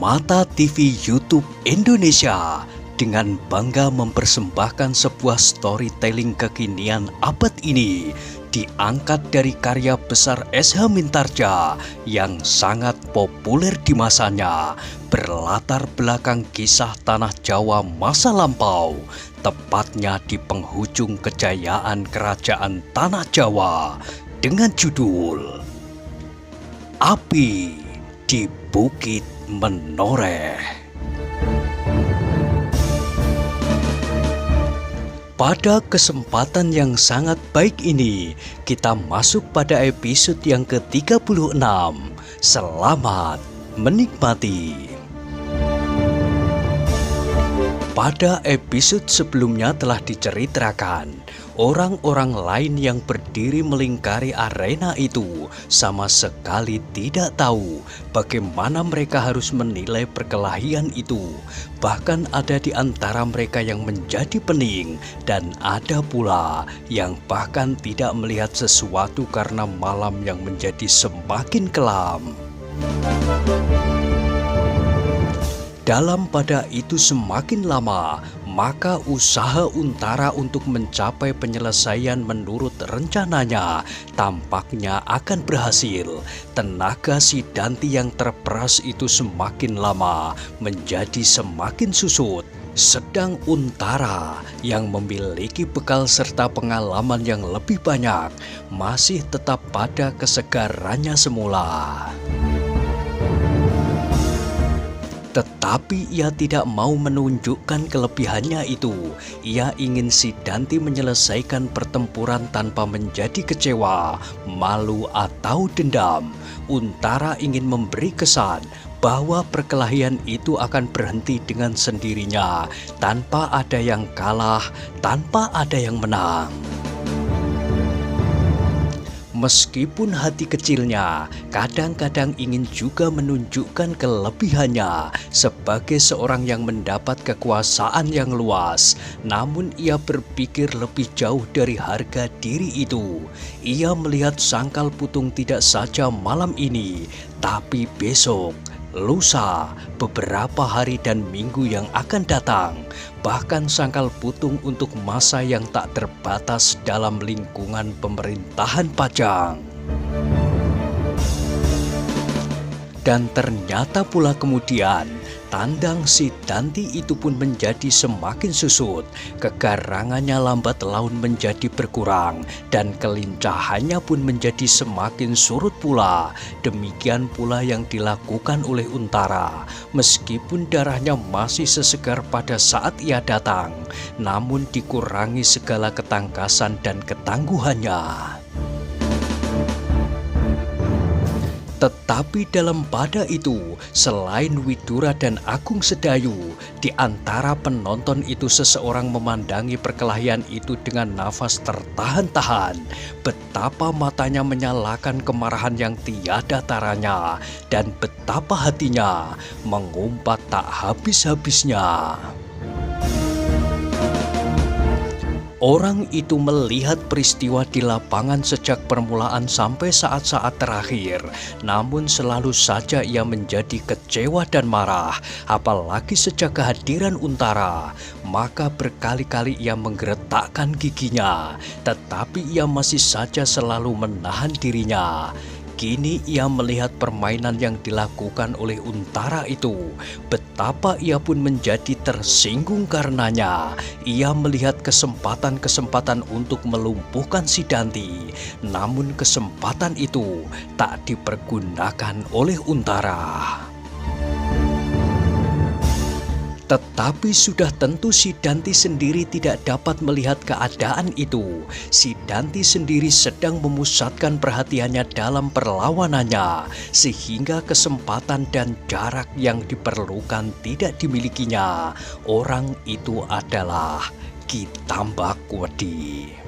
Mata TV YouTube Indonesia dengan bangga mempersembahkan sebuah storytelling kekinian abad ini diangkat dari karya besar S.H. Mintardja yang sangat populer di masanya, berlatar belakang kisah tanah Jawa masa lampau, tepatnya di penghujung kejayaan kerajaan tanah Jawa dengan judul Api di Bukit Menoreh. Pada kesempatan yang sangat baik ini, kita masuk pada episode yang ke-36. Selamat menikmati. Pada episode sebelumnya telah diceritakan, orang-orang lain yang berdiri melingkari arena itu sama sekali tidak tahu bagaimana mereka harus menilai perkelahian itu. Bahkan ada di antara mereka yang menjadi pening dan ada pula yang bahkan tidak melihat sesuatu karena malam yang menjadi semakin kelam. Dalam pada itu semakin lama, maka usaha Untara untuk mencapai penyelesaian menurut rencananya tampaknya akan berhasil. Tenaga si Danti yang terperas itu semakin lama menjadi semakin susut. Sedang Untara yang memiliki bekal serta pengalaman yang lebih banyak masih tetap pada kesegarannya semula. Tetapi ia tidak mau menunjukkan kelebihannya itu. Ia ingin si Danti menyelesaikan pertempuran tanpa menjadi kecewa, malu atau dendam. Untara ingin memberi kesan bahwa perkelahian itu akan berhenti dengan sendirinya, tanpa ada yang kalah, tanpa ada yang menang. Meskipun hati kecilnya kadang-kadang ingin juga menunjukkan kelebihannya sebagai seorang yang mendapat kekuasaan yang luas, namun ia berpikir lebih jauh dari harga diri itu. Ia melihat Sangkal Putung tidak saja malam ini, tapi besok, lusa, beberapa hari dan minggu yang akan datang, bahkan Sangkal Putung untuk masa yang tak terbatas dalam lingkungan pemerintahan Pajang. Dan ternyata pula kemudian tandang si Danti itu pun menjadi semakin susut, kegarangannya lambat laun menjadi berkurang, dan kelincahannya pun menjadi semakin surut pula. Demikian pula yang dilakukan oleh Untara. Meskipun darahnya masih sesegar pada saat ia datang, namun dikurangi segala ketangkasan dan ketangguhannya. Tetapi dalam pada itu, selain Widura dan Agung Sedayu, di antara penonton itu seseorang memandangi perkelahian itu dengan nafas tertahan-tahan. Betapa matanya menyalakan kemarahan yang tiada taranya, dan betapa hatinya mengumpat tak habis-habisnya. Orang itu melihat peristiwa di lapangan sejak permulaan sampai saat-saat terakhir. Namun selalu saja ia menjadi kecewa dan marah, apalagi sejak kehadiran Untara. Maka berkali-kali ia menggeretakkan giginya, tetapi ia masih saja selalu menahan dirinya. Kini ia melihat permainan yang dilakukan oleh Untara itu. Betapa ia pun menjadi tersinggung karenanya. Ia melihat kesempatan-kesempatan untuk melumpuhkan si Danti. Namun kesempatan itu tak dipergunakan oleh Untara. Tetapi sudah tentu si Danti sendiri tidak dapat melihat keadaan itu. Si Danti sendiri sedang memusatkan perhatiannya dalam perlawanannya, sehingga kesempatan dan jarak yang diperlukan tidak dimilikinya. Orang itu adalah Ki Tambak Wedi.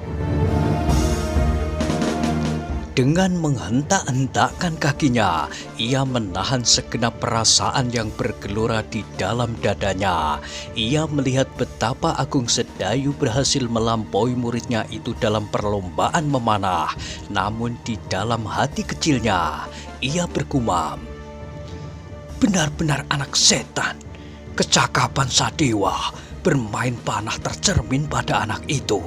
Dengan menghentak-hentakkan kakinya, ia menahan segenap perasaan yang bergelora di dalam dadanya. Ia melihat betapa Agung Sedayu berhasil melampaui muridnya itu dalam perlombaan memanah. Namun di dalam hati kecilnya, ia bergumam, benar-benar anak setan. Kecakapan Sadewa bermain panah tercermin pada anak itu.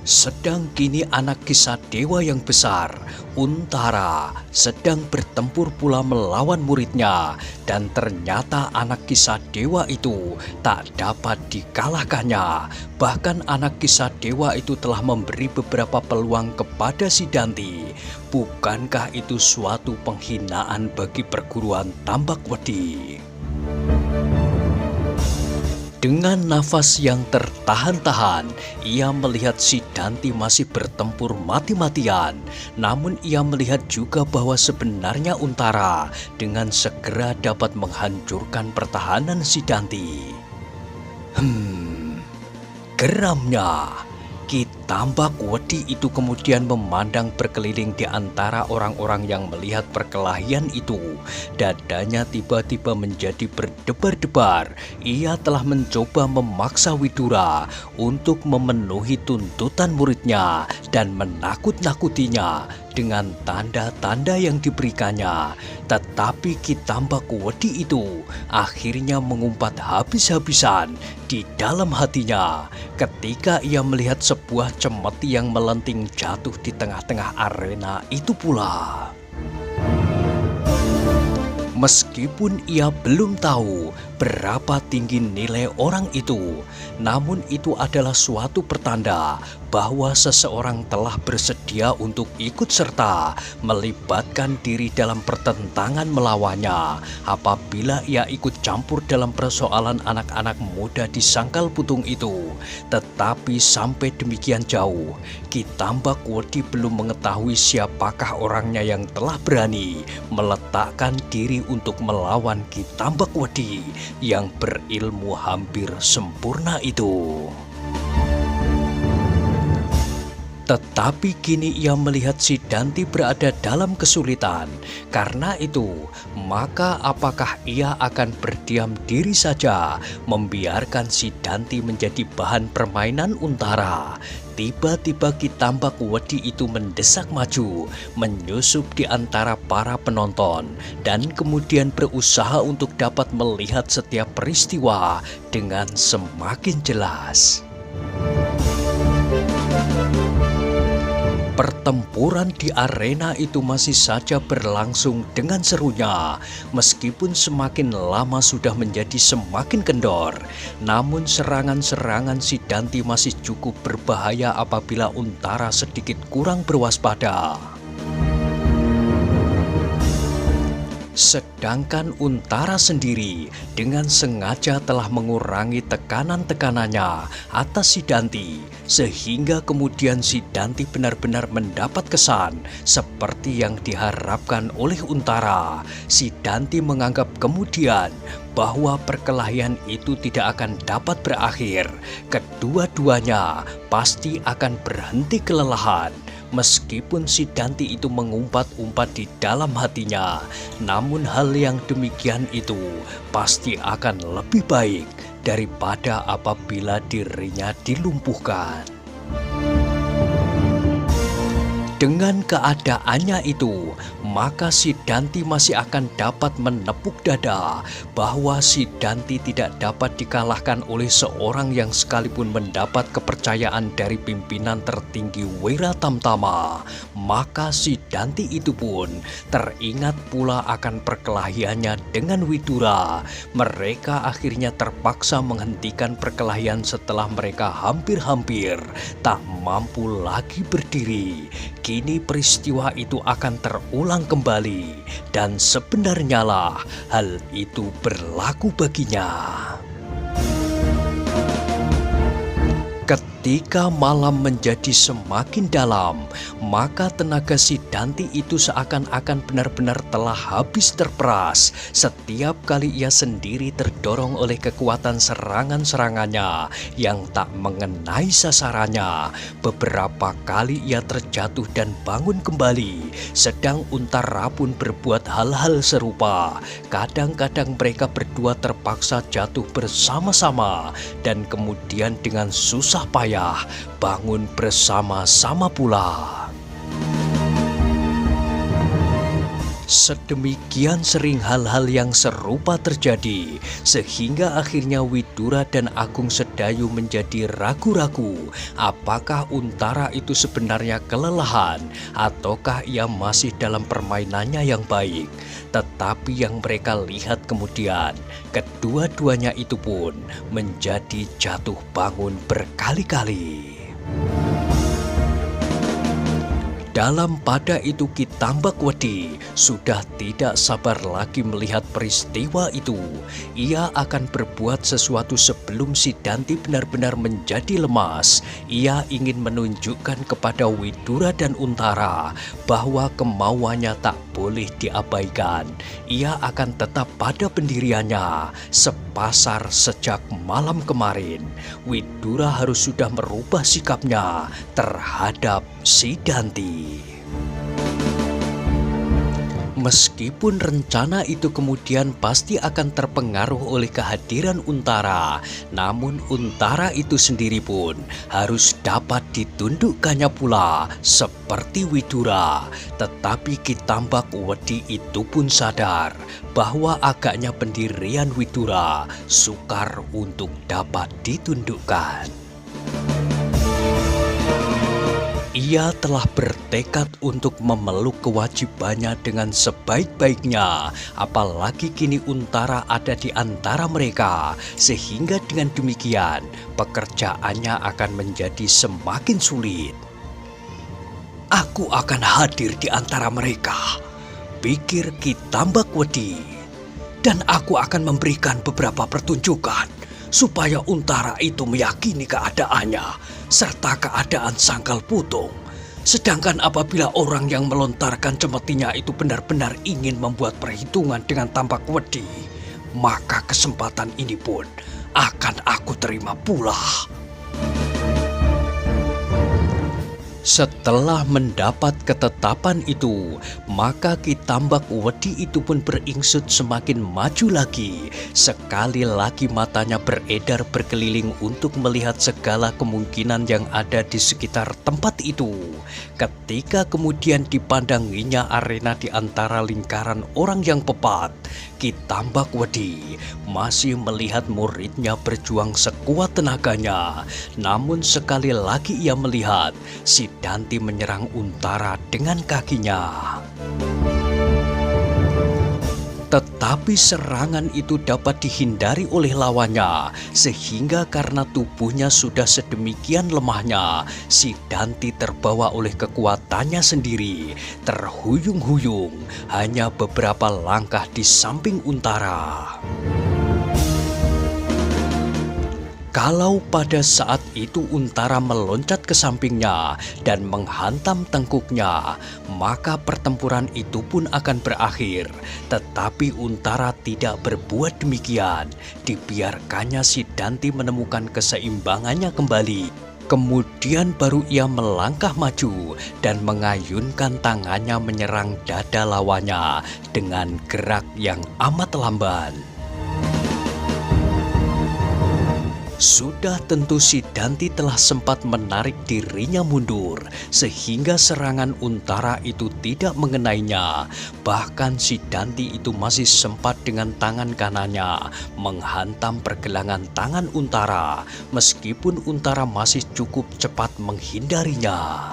Sedang kini anak kisah dewa yang besar, Untara, sedang bertempur pula melawan muridnya, dan ternyata anak kisah dewa itu tak dapat dikalahkannya. Bahkan anak kisah dewa itu telah memberi beberapa peluang kepada si Danti. Bukankah itu suatu penghinaan bagi perguruan Tambak Wedi? Dengan nafas yang tertahan-tahan, ia melihat si Danti masih bertempur mati-matian. Namun ia melihat juga bahwa sebenarnya Untara dengan segera dapat menghancurkan pertahanan si Danti. Geramnya. Ki Tambak Wedi itu kemudian memandang berkeliling di antara orang-orang yang melihat perkelahian itu. Dadanya tiba-tiba menjadi berdebar-debar. Ia telah mencoba memaksa Widura untuk memenuhi tuntutan muridnya dan menakut-nakutinya dengan tanda-tanda yang diberikannya. Tetapi Ki Tambak Wedi itu akhirnya mengumpat habis-habisan di dalam hatinya ketika ia melihat sebuah cemeti yang melenting jatuh di tengah-tengah arena itu pula. Meskipun ia belum tahu berapa tinggi nilai orang itu, namun itu adalah suatu pertanda bahwa seseorang telah bersedia untuk ikut serta melibatkan diri dalam pertentangan melawannya. Apabila ia ikut campur dalam persoalan anak-anak muda di Sangkal Putung itu. Tetapi sampai demikian jauh, Ki Tambak Wedi belum mengetahui siapakah orangnya yang telah berani meletakkan diri untuk melawan Ki Tambak Wedi yang berilmu hampir sempurna itu. Tetapi kini ia melihat si Danti berada dalam kesulitan. Karena itu, maka apakah ia akan berdiam diri saja, membiarkan si Danti menjadi bahan permainan Untara? Tiba-tiba Ki Tambak Wedi itu mendesak maju, menyusup di antara para penonton, dan kemudian berusaha untuk dapat melihat setiap peristiwa dengan semakin jelas. Pertempuran di arena itu masih saja berlangsung dengan serunya. Meskipun semakin lama sudah menjadi semakin kendor, namun serangan-serangan si Danti masih cukup berbahaya apabila Untara sedikit kurang berwaspada. Sedangkan Untara sendiri dengan sengaja telah mengurangi tekanan-tekanannya atas si Danti, sehingga kemudian si Danti benar-benar mendapat kesan seperti yang diharapkan oleh Untara. Si Danti menganggap kemudian bahwa perkelahian itu tidak akan dapat berakhir. Kedua-duanya pasti akan berhenti kelelahan. Meskipun si Danti itu mengumpat-umpat di dalam hatinya, namun hal yang demikian itu pasti akan lebih baik daripada apabila dirinya dilumpuhkan. Dengan keadaannya itu, maka si Danti masih akan dapat menepuk dada bahwa si Danti tidak dapat dikalahkan oleh seorang yang sekalipun mendapat kepercayaan dari pimpinan tertinggi Wira Tamtama. Maka si Danti itu pun teringat pula akan perkelahiannya dengan Widura. Mereka akhirnya terpaksa menghentikan perkelahian setelah mereka hampir-hampir tak mampu lagi berdiri. Kini peristiwa itu akan terulang kembali, dan sebenarnya lah hal itu berlaku baginya. Ketika malam menjadi semakin dalam, maka tenaga si Danti itu seakan-akan benar-benar telah habis terperas. Setiap kali ia sendiri terdorong oleh kekuatan serangan-serangannya yang tak mengenai sasarannya. Beberapa kali ia terjatuh dan bangun kembali. Sedang Untara pun berbuat hal-hal serupa. Kadang-kadang mereka berdua terpaksa jatuh bersama-sama dan kemudian dengan susah payah bangun bersama-sama pula. Sedemikian sering hal-hal yang serupa terjadi, sehingga akhirnya Widura dan Agung Sedayu menjadi ragu-ragu apakah Untara itu sebenarnya kelelahan ataukah ia masih dalam permainannya yang baik. Tetapi yang mereka lihat kemudian, kedua-duanya itu pun menjadi jatuh bangun berkali-kali. Dalam pada itu Ki Tambakwedi sudah tidak sabar lagi melihat peristiwa itu. Ia akan berbuat sesuatu sebelum si Danti benar-benar menjadi lemas. Ia ingin menunjukkan kepada Widura dan Untara bahwa kemauannya tak boleh diabaikan. Ia akan tetap pada pendiriannya. Sepasar sejak malam kemarin, Widura harus sudah merubah sikapnya terhadap si Danti. Meskipun rencana itu kemudian pasti akan terpengaruh oleh kehadiran Untara, namun Untara itu sendiri pun harus dapat ditundukkannya pula seperti Widura. Tetapi Ki Tambakwedi itu pun sadar bahwa agaknya pendirian Widura sukar untuk dapat ditundukkan. Ia telah bertekad untuk memeluk kewajibannya dengan sebaik-baiknya, apalagi kini Untara ada di antara mereka, sehingga dengan demikian pekerjaannya akan menjadi semakin sulit. "Aku akan hadir di antara mereka," pikir Ki Tambakwedi, "dan aku akan memberikan beberapa pertunjukan supaya Untara itu meyakini keadaannya serta keadaan Sangkal Putung. Sedangkan apabila orang yang melontarkan cemetinya itu benar-benar ingin membuat perhitungan dengan Tambakwedi, maka kesempatan ini pun akan aku terima pula." Setelah mendapat ketetapan itu, maka Ki Tambakwedi itu pun beringsut semakin maju lagi. Sekali lagi matanya beredar berkeliling untuk melihat segala kemungkinan yang ada di sekitar tempat itu. Ketika kemudian dipandanginya arena di antara lingkaran orang yang pepat, Ki Tambakwedi masih melihat muridnya berjuang sekuat tenaganya. Namun sekali lagi ia melihat si Danti menyerang Untara dengan kakinya. Tetapi serangan itu dapat dihindari oleh lawannya, sehingga karena tubuhnya sudah sedemikian lemahnya, si Danti terbawa oleh kekuatannya sendiri, terhuyung-huyung hanya beberapa langkah di samping Untara. Kalau pada saat itu Untara meloncat ke sampingnya dan menghantam tengkuknya, maka pertempuran itu pun akan berakhir. Tetapi Untara tidak berbuat demikian. Dibiarkannya si Danti menemukan keseimbangannya kembali. Kemudian baru ia melangkah maju dan mengayunkan tangannya menyerang dada lawannya dengan gerak yang amat lamban. Sudah tentu si Danti telah sempat menarik dirinya mundur, sehingga serangan Untara itu tidak mengenainya. Bahkan si Danti itu masih sempat dengan tangan kanannya menghantam pergelangan tangan Untara, meskipun Untara masih cukup cepat menghindarinya.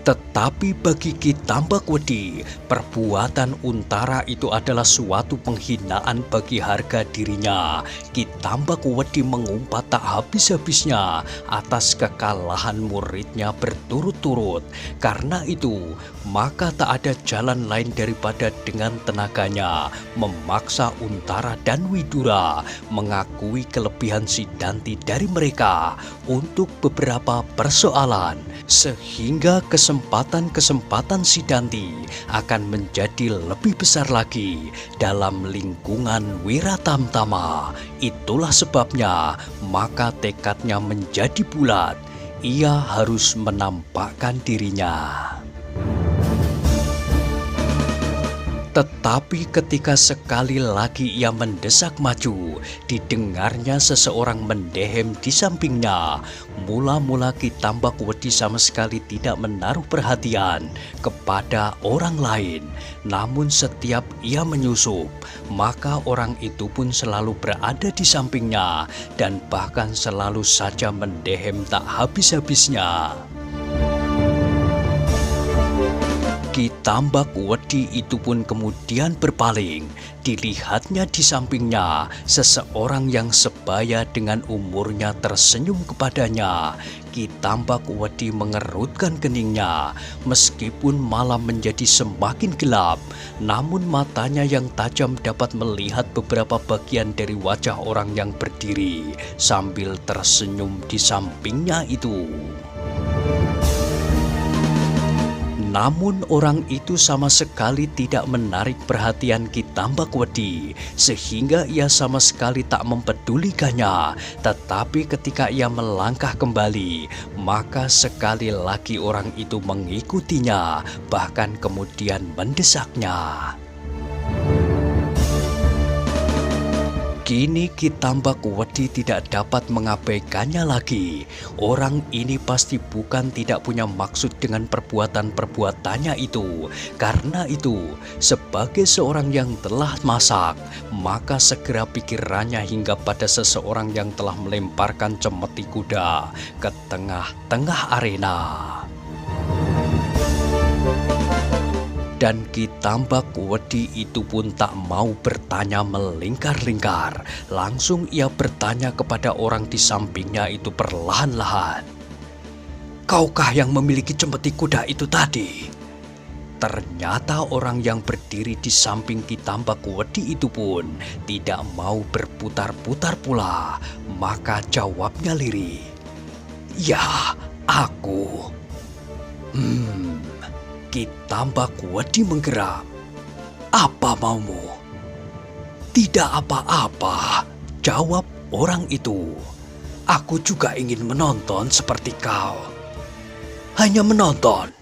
Tetapi bagi Ki Tambakwedi, perbuatan Untara itu adalah suatu penghinaan bagi harga dirinya. Ki Tambakwedi mengumpat tak habis-habisnya atas kekalahan muridnya berturut-turut. Karena itu, maka tak ada jalan lain daripada dengan tenaganya memaksa Untara dan Widura mengakui kelebihan si Danti dari mereka untuk beberapa persoalan, sehingga kesempatan-kesempatan si Danti akan menjadi lebih besar lagi dalam lingkungan Wiratamtama. Itulah sebabnya maka tekadnya menjadi bulat. Ia harus menampakkan dirinya. Tetapi ketika sekali lagi ia mendesak maju, didengarnya seseorang mendehem di sampingnya. Mula-mula Ki Tambak Wedi sama sekali tidak menaruh perhatian kepada orang lain. Namun setiap ia menyusup, maka orang itu pun selalu berada di sampingnya dan bahkan selalu saja mendehem tak habis-habisnya. Ki Tambak Wedi itu pun kemudian berpaling. Dilihatnya di sampingnya seseorang yang sebaya dengan umurnya tersenyum kepadanya. Ki Tambak Wedi mengerutkan keningnya. Meskipun malam menjadi semakin gelap, namun matanya yang tajam dapat melihat beberapa bagian dari wajah orang yang berdiri sambil tersenyum di sampingnya itu. Namun orang itu sama sekali tidak menarik perhatian Ki Tambak Wedi, sehingga ia sama sekali tak mempedulikannya. Tetapi ketika ia melangkah kembali, maka sekali lagi orang itu mengikutinya, bahkan kemudian mendesaknya. Kini Ki Tambak Wedi tidak dapat mengabaikannya lagi. Orang ini pasti bukan tidak punya maksud dengan perbuatan-perbuatannya itu. Karena itu, sebagai seorang yang telah masak, maka segera pikirannya hingga pada seseorang yang telah melemparkan cemeti kuda ke tengah-tengah arena. Dan Ki Tambak Wedi itu pun tak mau bertanya melingkar-lingkar. Langsung ia bertanya kepada orang di sampingnya itu perlahan-lahan. "Kaukah yang memiliki cemeti kuda itu tadi?" Ternyata orang yang berdiri di samping Ki Tambak Wedi itu pun tidak mau berputar-putar pula. Maka jawabnya lirih, "Ya, aku." Ki Tambak Wedi menggeram. "Apa maumu?" "Tidak apa-apa," jawab orang itu. "Aku juga ingin menonton seperti kau." "Hanya menonton?"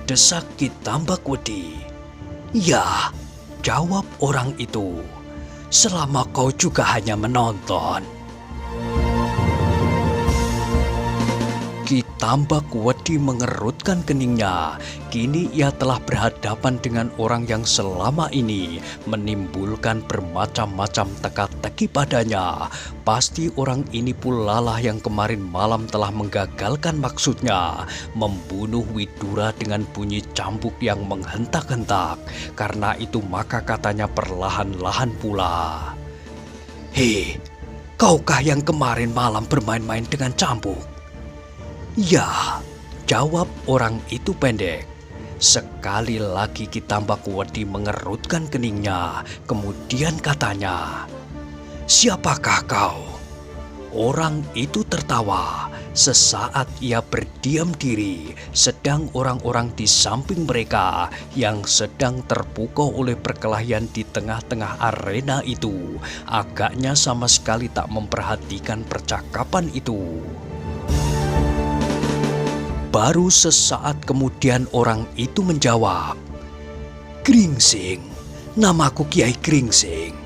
desak Ki Tambak Wedi. "Ya," jawab orang itu. "Selama kau juga hanya menonton." Ki Tambak Wedi mengerutkan keningnya. Kini ia telah berhadapan dengan orang yang selama ini menimbulkan bermacam-macam teka-teki padanya. Pasti orang ini pula lah yang kemarin malam telah menggagalkan maksudnya, membunuh Widura dengan bunyi cambuk yang menghentak-hentak. Karena itu maka katanya perlahan-lahan pula, "Hei, kaukah yang kemarin malam bermain-main dengan cambuk?" "Ya," jawab orang itu pendek. Sekali lagi Ki Tambak Wedi mengerutkan keningnya. Kemudian katanya, "Siapakah kau?" Orang itu tertawa. Sesaat ia berdiam diri, sedang orang-orang di samping mereka yang sedang terpukau oleh perkelahian di tengah-tengah arena itu agaknya sama sekali tak memperhatikan percakapan itu. Baru sesaat kemudian orang itu menjawab, "Gringsing, namaku Kiai Gringsing."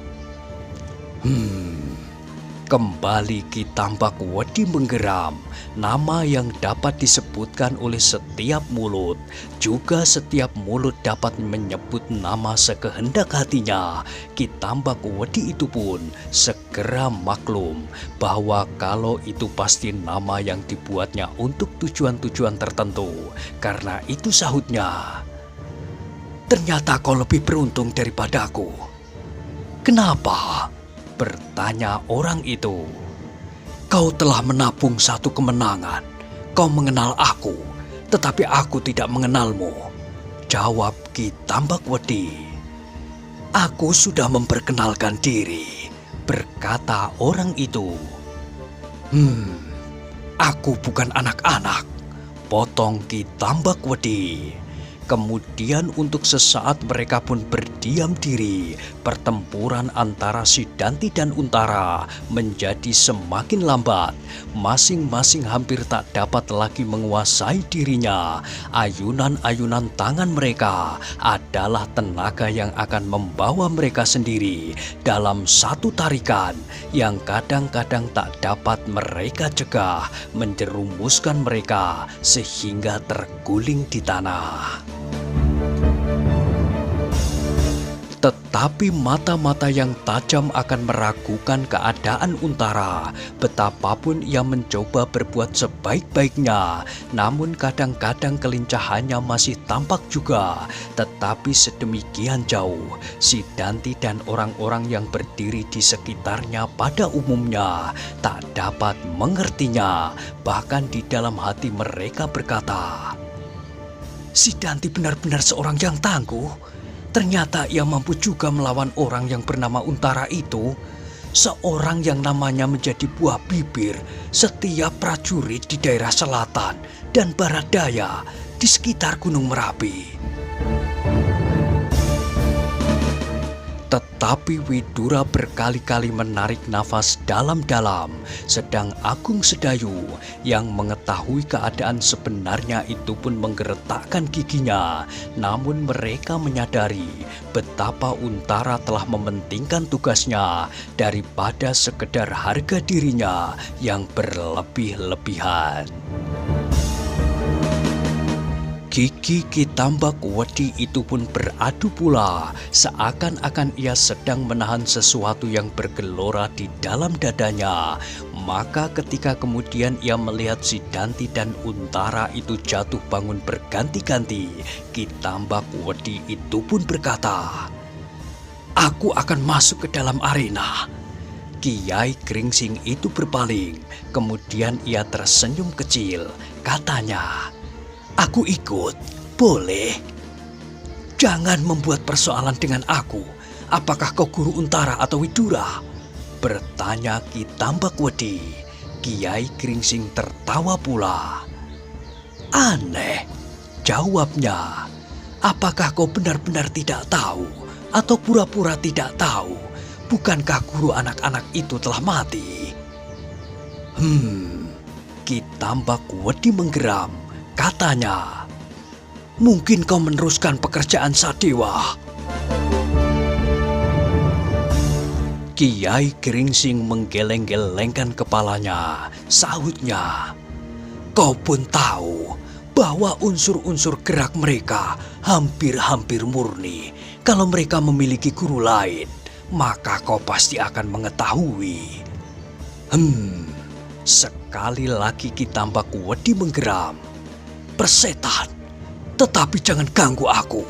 Kembali Ki Tambak Wedi menggeram. Nama yang dapat disebutkan oleh setiap mulut, juga setiap mulut dapat menyebut nama sekehendak hatinya. Ki Tambak Wedi itu pun segera maklum bahwa kalau itu pasti nama yang dibuatnya untuk tujuan-tujuan tertentu. Karena itu sahutnya, "Ternyata kau lebih beruntung daripadaku." "Kenapa?" bertanya orang itu. "Kau telah menabung satu kemenangan. Kau mengenal aku, tetapi aku tidak mengenalmu," jawab Ki Tambak Wedi. "Aku sudah memperkenalkan diri," berkata orang itu. "Aku bukan anak-anak," potong Ki Tambak Wedi. Kemudian untuk sesaat mereka pun berdiam diri. pertempuran antara Sidanti dan Untara menjadi semakin lambat. Masing-masing hampir tak dapat lagi menguasai dirinya. Ayunan-ayunan tangan mereka adalah tenaga yang akan membawa mereka sendiri dalam satu tarikan yang kadang-kadang tak dapat mereka cegah, menjerumuskan mereka sehingga terguling di tanah. Tetapi mata-mata yang tajam akan meragukan keadaan Untara. Betapapun ia mencoba berbuat sebaik-baiknya, namun kadang-kadang kelincahannya masih tampak juga. Tetapi sedemikian jauh, Sidanti dan orang-orang yang berdiri di sekitarnya pada umumnya tak dapat mengertinya. Bahkan di dalam hati mereka berkata, "Sidanti benar-benar seorang yang tangguh. Ternyata ia mampu juga melawan orang yang bernama Untara itu, seorang yang namanya menjadi buah bibir setiap prajurit di daerah selatan dan barat daya di sekitar Gunung Merapi." Tetapi Widura berkali-kali menarik nafas dalam-dalam, sedang Agung Sedayu yang mengetahui keadaan sebenarnya itu pun menggeretakkan giginya. Namun mereka menyadari betapa Untara telah mementingkan tugasnya daripada sekedar harga dirinya yang berlebih-lebihan. Gigi Ki Tambak Wedi itu pun beradu pula, seakan-akan ia sedang menahan sesuatu yang bergelora di dalam dadanya. Maka ketika kemudian ia melihat Sidanti dan Untara itu jatuh bangun berganti-ganti, Ki Tambak Wedi itu pun berkata, "Aku akan masuk ke dalam arena." Kiai Gringsing itu berpaling, kemudian ia tersenyum kecil, katanya, "Aku ikut, boleh? Jangan membuat persoalan dengan aku. Apakah kau guru Untara atau Widura?" bertanya Ki Tambak Wedi. Kiai Gringsing tertawa pula. "Aneh," jawabnya. "Apakah kau benar-benar tidak tahu atau pura-pura tidak tahu? Bukankah guru anak-anak itu telah mati?" Ki Tambak Wedi menggeram. Katanya, "Mungkin kau meneruskan pekerjaan Sadewa." Kiai Gringsing menggeleng-gelengkan kepalanya. Sahutnya, "Kau pun tahu bahwa unsur-unsur gerak mereka hampir-hampir murni. Kalau mereka memiliki guru lain, maka kau pasti akan mengetahui." Sekali lagi Ki Tambak Wedi menggeram. "Persetan, tetapi jangan ganggu aku.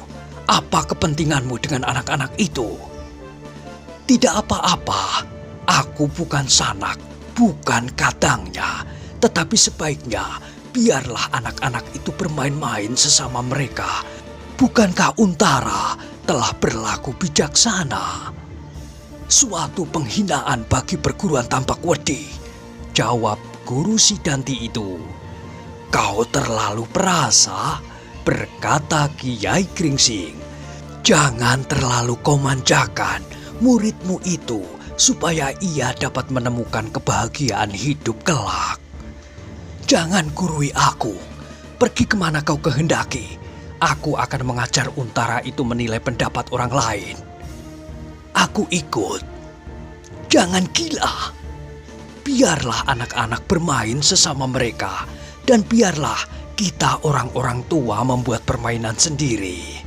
Apa kepentinganmu dengan anak-anak itu?" "Tidak apa-apa, aku bukan sanak, bukan kadangnya. Tetapi sebaiknya biarlah anak-anak itu bermain-main sesama mereka. Bukankah Untara telah berlaku bijaksana?" "Suatu penghinaan bagi perguruan Tambak Wedi," jawab Guru Sidanti itu. "Kau terlalu perasa," berkata Kiai Gringsing. "Jangan terlalu kau manjakan muridmu itu supaya ia dapat menemukan kebahagiaan hidup kelak. Jangan gurui aku. Pergi kemana kau kehendaki. Aku akan mengajar Untara itu menilai pendapat orang lain. Aku ikut. Jangan gila. Biarlah anak-anak bermain sesama mereka. Dan biarlah kita orang-orang tua membuat permainan sendiri."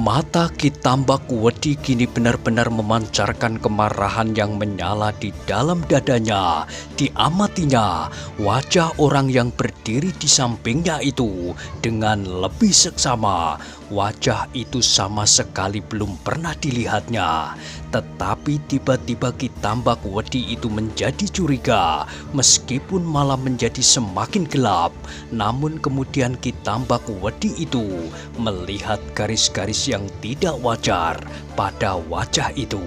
Mata Ki Tambak Wedi kini benar-benar memancarkan kemarahan yang menyala di dalam dadanya. Diamatinya wajah orang yang berdiri di sampingnya itu dengan lebih seksama. Wajah itu sama sekali belum pernah dilihatnya. Tetapi tiba-tiba Ki Tambak Wedi itu menjadi curiga, meskipun malah menjadi semakin gelap. Namun kemudian Ki Tambak Wedi itu melihat garis-garis yang tidak wajar pada wajah itu.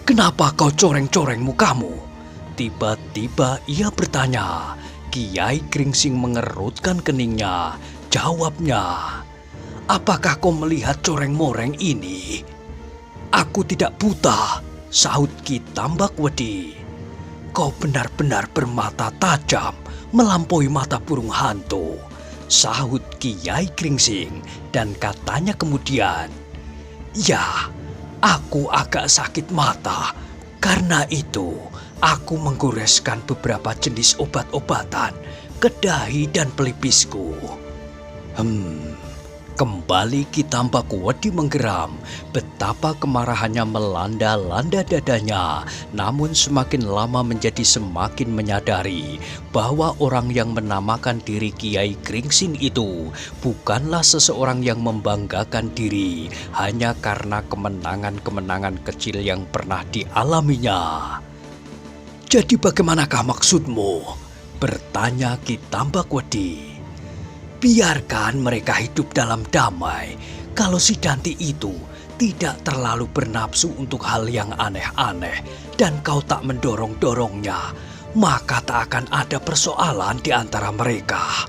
"Kenapa kau coreng-coreng mukamu?" tiba-tiba ia bertanya. Kiai Gringsing mengerutkan keningnya. Jawabnya, apakah kau melihat coreng-moreng ini?" "Aku tidak buta," sahut Ki Tambakwedi. "Kau benar-benar bermata tajam melampaui mata burung hantu," sahut Kiai Gringsing, dan katanya kemudian, "Ya, aku agak sakit mata. Karena itu, aku menggoreskan beberapa jenis obat-obatan ke dahi dan pelipisku." Kembali Ki Tambakwedi menggeram betapa kemarahannya melanda-landa dadanya, namun semakin lama menjadi semakin menyadari bahwa orang yang menamakan diri Kiai Gringsing itu bukanlah seseorang yang membanggakan diri hanya karena kemenangan-kemenangan kecil yang pernah dialaminya. "Jadi bagaimanakah maksudmu?" bertanya Ki Tambakwedi. "Biarkan mereka hidup dalam damai. Kalau si Danti itu tidak terlalu bernafsu untuk hal yang aneh-aneh dan kau tak mendorong-dorongnya, maka tak akan ada persoalan di antara mereka."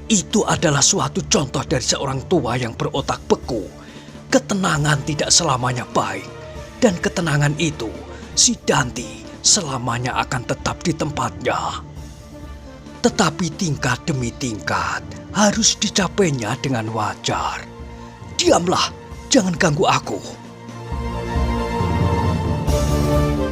Itu adalah suatu contoh dari seorang tua yang berotak beku. Ketenangan tidak selamanya baik, dan ketenangan itu si Danti selamanya akan tetap di tempatnya. Tetapi tingkat demi tingkat harus dicapainya dengan wajar. "Diamlah, jangan ganggu aku."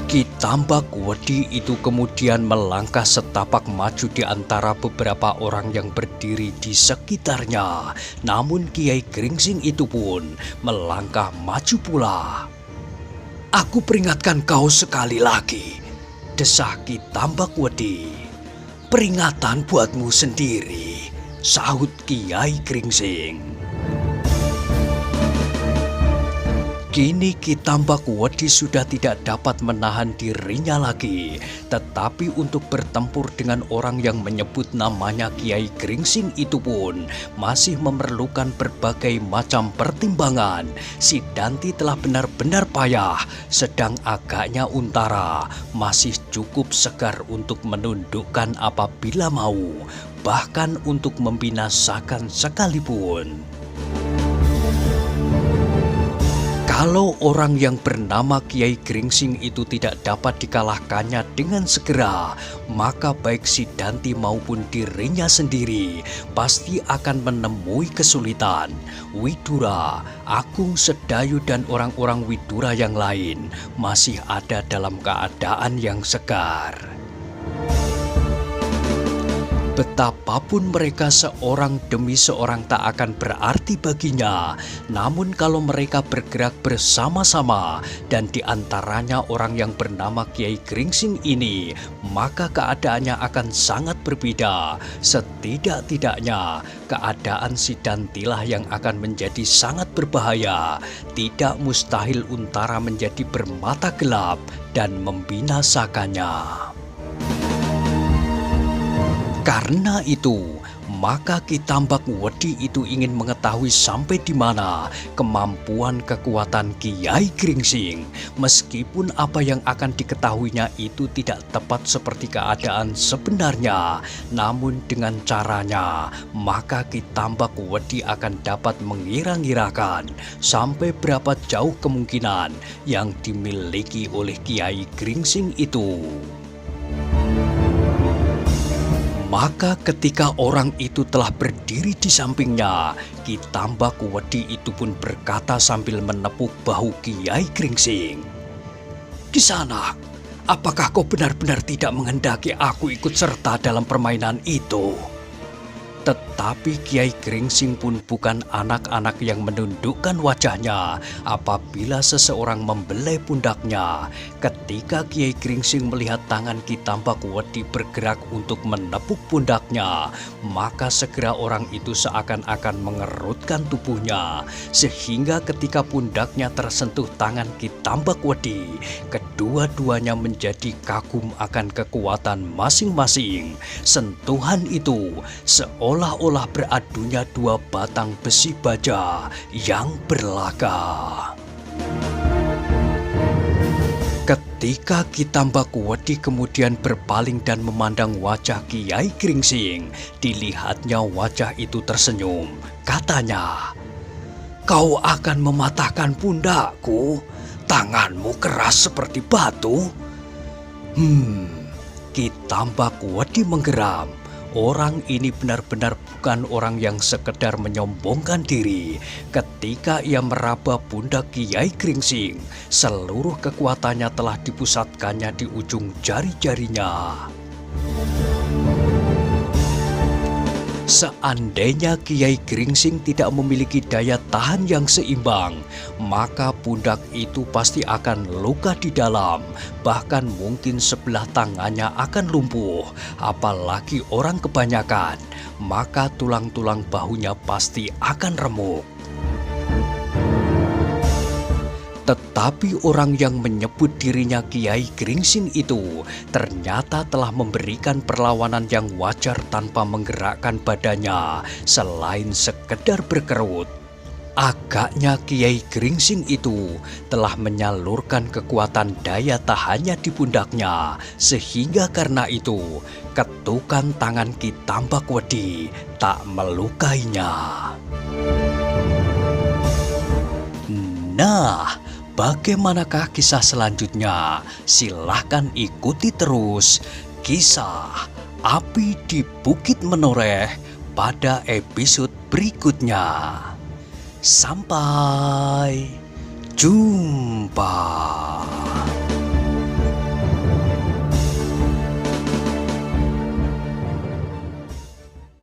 Ki Tambakwedi itu kemudian melangkah setapak maju di antara beberapa orang yang berdiri di sekitarnya. Namun Kiai Gringsing itu pun melangkah maju pula. "Aku peringatkan kau sekali lagi," desah Ki Tambakwedi. "Peringatan buatmu sendiri," sahut Kiai Gringsing. Kini Ki Tambakwedi sudah tidak dapat menahan dirinya lagi, tetapi untuk bertempur dengan orang yang menyebut namanya Kiai Gringsing itu pun masih memerlukan berbagai macam pertimbangan. Si Danti telah benar-benar payah, sedang agaknya Untara masih cukup segar untuk menundukkan apabila mau, bahkan untuk membinasakan sekalipun. Kalau orang yang bernama Kiai Gringsing itu tidak dapat dikalahkannya dengan segera, maka baik si Danti maupun dirinya sendiri pasti akan menemui kesulitan. Widura, Agung Sedayu dan orang-orang Widura yang lain masih ada dalam keadaan yang segar. Betapapun mereka seorang demi seorang tak akan berarti baginya, namun kalau mereka bergerak bersama-sama dan diantaranya orang yang bernama Kiai Gringsing ini, maka keadaannya akan sangat berbeda. Setidak-tidaknya keadaan si Dantilah yang akan menjadi sangat berbahaya. Tidak mustahil Untara menjadi bermata gelap dan membinasakannya. Karena itu, maka Ki Tambakwedi itu ingin mengetahui sampai di mana kemampuan kekuatan Kiai Gringsing. Meskipun apa yang akan diketahuinya itu tidak tepat seperti keadaan sebenarnya, namun dengan caranya, maka Ki Tambakwedi akan dapat mengira-ngirakan sampai berapa jauh kemungkinan yang dimiliki oleh Kiai Gringsing itu. Maka ketika orang itu telah berdiri di sampingnya, Ki Tambakwedi itu pun berkata sambil menepuk bahu Kiai Gringsing, "Kisanak, apakah kau benar-benar tidak menghendaki aku ikut serta dalam permainan itu?" Tetapi Kiai Gringsing pun bukan anak-anak yang menundukkan wajahnya apabila seseorang membelai pundaknya. Ketika Kiai Gringsing melihat tangan Ki Tambakwedi bergerak untuk menepuk pundaknya, maka segera orang itu seakan-akan mengerutkan tubuhnya, sehingga ketika pundaknya tersentuh tangan Ki Tambakwedi, kedua-duanya menjadi kagum akan kekuatan masing-masing. Sentuhan itu seolah-olah beradunya dua batang besi baja yang berlaga. Ketika Ki Tambakwedi kemudian berpaling dan memandang wajah Kiai Gringsing, dilihatnya wajah itu tersenyum. Katanya, Kau akan mematahkan pundakku. Tanganmu keras seperti batu. Ki Tambak Wedi menggeram. Orang ini benar-benar bukan orang yang sekedar menyombongkan diri. Ketika ia meraba pundak Kiai Gringsing, seluruh kekuatannya telah dipusatkannya di ujung jari-jarinya. Seandainya Kiai Gringsing tidak memiliki daya tahan yang seimbang, maka pundak itu pasti akan luka di dalam. Bahkan mungkin sebelah tangannya akan lumpuh. Apalagi orang kebanyakan, maka tulang-tulang bahunya pasti akan remuk. Tetapi orang yang menyebut dirinya Kiai Gringsing itu ternyata telah memberikan perlawanan yang wajar tanpa menggerakkan badannya selain sekedar berkerut. Agaknya Kiai Gringsing itu telah menyalurkan kekuatan daya tahannya di pundaknya, sehingga karena itu ketukan tangan Ki Tambak Wedi tak melukainya. Nah, bagaimanakah kisah selanjutnya? Silahkan ikuti terus kisah Api di Bukit Menoreh pada episode berikutnya. Sampai jumpa.